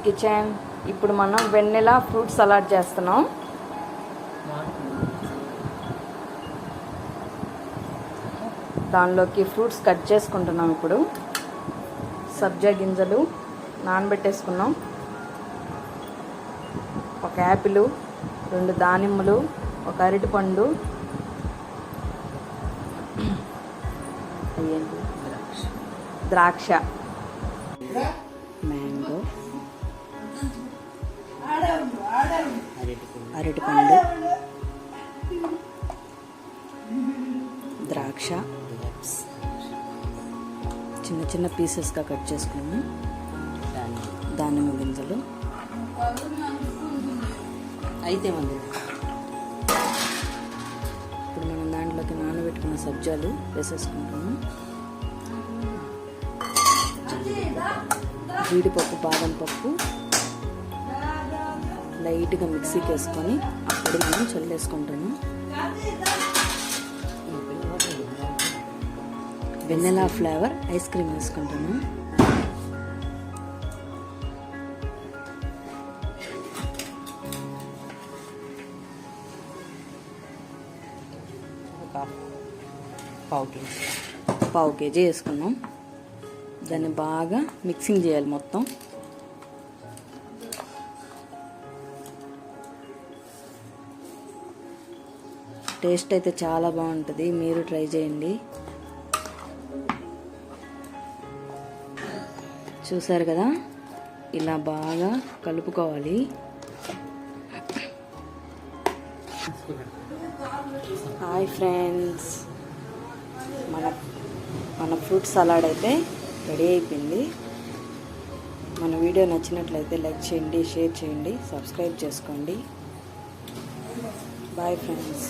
Kitchen ఇప్పుడు మనం వెన్నెలా fruit salad చేస్తున్నాం. దానిలోకి ఫ్రూట్స్ కట్ చేసుకుంటున్నాం. ఇప్పుడు సబ్జా గింజలు నానబెట్టేసుకున్నాం, ఒక యాపిల్, 2 దానిమ్మలు, ఒక అరటిపండు, ద్రాక్ష, మ్యాంగో, అరటిపండు, ద్రాక్ష చిన్న చిన్న పీసెస్గా కట్ చేసుకున్నాము, దానిమ్మ గింజలు అయితే ఉంది. ఇప్పుడు మనం దాంట్లోకి నానబెట్టుకున్న సబ్జాలు వేసేసుకుంటాము, జీడిపప్పు, బాదం పప్పు లైట్గా మిక్సీకి వేసుకొని అప్పుడు మనం చల్లేసుకుంటాము. వెన్నెలా ఫ్లేవర్ ఐస్ క్రీమ్ వేసుకుంటాము. పావు కేజీ వేసుకున్నాం. దాన్ని బాగా మిక్సింగ్ చేయాలి మొత్తం. టేస్ట్ అయితే చాలా బాగుంటుంది, మీరు ట్రై చేయండి. చూసారు కదా, ఇలా బాగా కలుపుకోవాలి. హాయ్ ఫ్రెండ్స్, మన ఫ్రూట్ సలాడ్ అయితే రెడీ అయిపోయింది. మన వీడియో నచ్చినట్లయితే లైక్ చేయండి, షేర్ చేయండి, సబ్స్క్రైబ్ చేసుకోండి. Bye friends.